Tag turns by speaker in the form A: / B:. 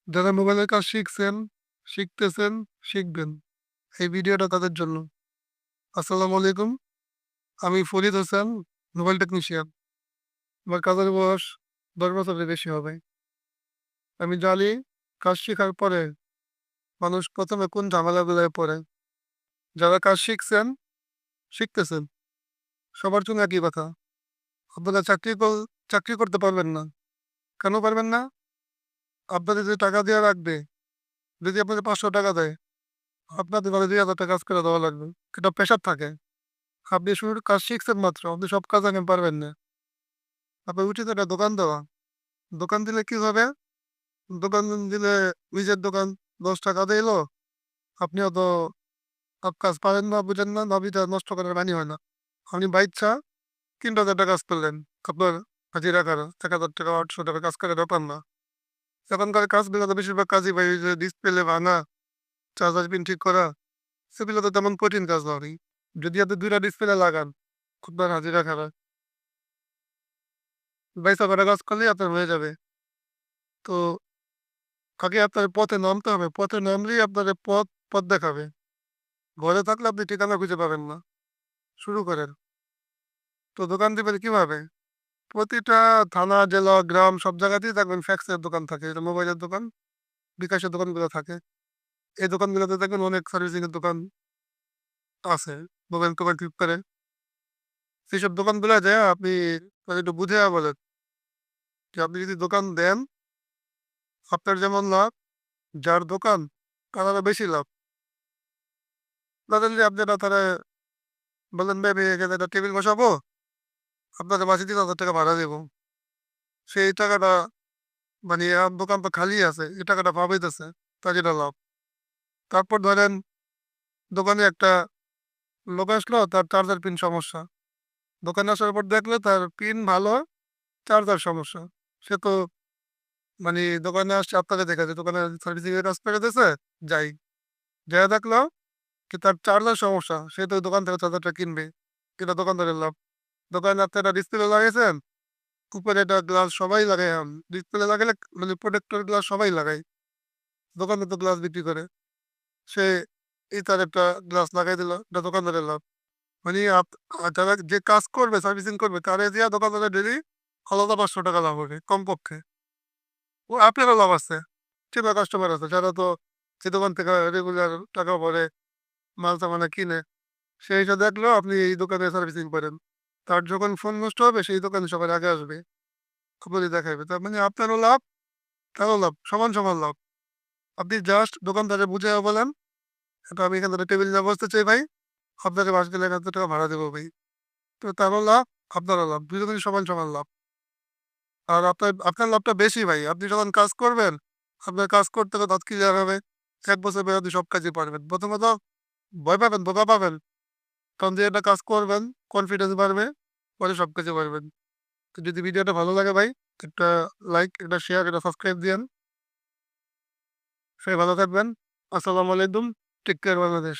A: যারা মোবাইলের কাজ শিখছেন, শিখতেছেন, শিখবেন। এই ভিডিওটা তাদের জন্য। আসসালামু আলাইকুম। আমি ফরিদ হোসেন, মোবাইল টেকনিশিয়ান। আমার কাজের বয়স ১০ বছরের বেশি হবে। আমি জানি কাজ শিখার পরে মানুষ ১ম এ কোন ঝামেলাগুলায় পড়ে। যারা কাজ শিখছেন, শিখতেছেন, সবার জন্য একই কথা। আপনারা চাকরি করতে পারবেন না। কেন পারবেন না? আপনাদের যে টাকা দেয়া লাগবে, যদি আপনাদের ৳৫০০ দেয়, আপনাদের ঘরে ৳২,০০০ কাজ করে দেওয়া লাগবে। এটা প্রেশার থাকে। আপনি শুধু কাজ শিখছেন মাত্র। আপনি সব কাজ এখন পারবেন না। আপনার উচিত একটা দোকান দেওয়া। দোকান দিলে কি হবে? দোকান দিলে নিজের দোকান ৳১০ দিলো। আপনি অত সব কাজ পারেন না, বুঝেন না, নাভিটা নষ্ট করার পানি হয় না। আপনি বাইচ্ছা ৳৩,০০০ কাজ করলেন। আপনার হাজিরা খারা ৳১,০০০ ৳৮০০ কাজ করে ব্যাপার না। এখনকার কাজগুলো তো বেশিরভাগ কাজই ভাই ওই যে ডিসপ্লে ভাঙা, চার্জার পিন ঠিক করা, সেগুলো তো তেমন কঠিন কাজ না ভাই। যদি আপনি ২ টা ডিসপ্লে লাগান, আপনার হাজিরা খারা বাইসা করা কাজ করলেই আপনার হয়ে যাবে। তো আগে আপনার পথে নামতে হবে। পথে নামলেই আপনার পথ দেখাবে। ঘরে থাকলে আপনি ঠিকানা খুঁজে পাবেন না। শুরু করেন। তো দোকান দিবেন কিভাবে? প্রতিটা থানা, জেলা, গ্রাম সব জায়গাতেই দেখবেন ফ্যাক্সের দোকান থাকে। এটা মোবাইলের দোকান, বিকাশের দোকানগুলো থাকে। এই দোকানগুলোতে দেখবেন অনেক সার্ভিসিং এর দোকান আছে। মোবাইল-টোবাইল ঠিক করে। সেইসব দোকানগুলা যেয়ে আপনি মানে একটু বুঝাইয়া বলেন যে, আপনি যদি দোকান দেন, আপনার যেমন লাভ, যার দোকান তার আরো বেশি লাভ। না জানলে আপনারা তারে বললেন, "ভাই আমি এখানে একটা টেবিল বসাবো, আপনাকে মাসে ৳৩,০০০ ভাড়া দেবো।" সেই টাকাটা মানে দোকান তো খালি আছে। এই টাকাটা পাবাইতেছে। তার যেটা লাভ। তারপর ধরেন দোকানে একটা লোক আসলো, তার চার্জার পিন সমস্যা। দোকানে আসার পর দেখলো তার পিন ভালো, চার্জার সমস্যা। সে তো মানে দোকানে আসছে আপনাকে দেখে যে দোকানে সার্ভিসিং এর কাজ করে দিছে, যাই। যেয়ে দেখলো কি তার চার্জার সমস্যা। সে তো দোকান থেকে চার্জারটা কিনবে। এটা দোকানদারের লাভ। দোকানে আপনি একটা ডিসপ্লে লাগাইছেন, উপরে একটা গ্লাস সবাই লাগায় এখন। ডিসপ্লে লাগাইলে মানে প্রোটেক্টর গ্লাস সবাই লাগায়। দোকানে তো গ্লাস বিক্রি করে। সে তার একটা গ্লাস লাগাই দিল। এটা দোকানদারের লাভ। মানে যারা যে কাজ করবে, সার্ভিসিং করবে তারে দিয়া দোকানদারের ডেইলি আলাদা ৳৫০০ লাভ হবে কমপক্ষে। ও আপনারও লাভ আছে। চেনা কাস্টমার আছে যারা তো যে দোকান থেকে রেগুলার টাকা ভরে মাল-সামানা কিনে। সে এসে দেখলো আপনি এই দোকানে সার্ভিসিং করেন। তার যখন ফোন নষ্ট হবে সেই দোকানে সবার আগে আসবে। খবরই দেখাইবে। তার মানে আপনারও লাভ, তারও লাভ। সমান, সমান লাভ। আপনি জাস্ট দোকানদারে বুঝাইয়া বলেন, "এটা আমি এখানে একটা টেবিল নিয়ে বসতে চাই ভাই। আপনাকে মাস গেলে ৳১,০০০ ভাড়া দেবো ভাই।" তো তারও লাভ, আপনারও লাভ। দুজনেরই সমান, সমান লাভ। আর আপনার লাভটা বেশি ভাই। আপনি যখন কাজ করবেন, আপনার কাজ করতে, করতে দাঁত ক্লিয়ার হবে। ১ বছর পরে আপনি সব কাজই পারবেন। প্রথমত ভয় পাবেন, ধোঁকা পাবেন। তখন দিয়ে একটা কাজ করবেন, কনফিডেন্স বাড়বে, পরে সব কিছু পারবেন। তো যদি ভিডিওটা ভালো লাগে ভাই, একটা লাইক, একটা শেয়ার, একটা সাবস্ক্রাইব দিয়েন। সবাই ভালো থাকবেন। আসসালামু আলাইকুম। Take care Bangladesh.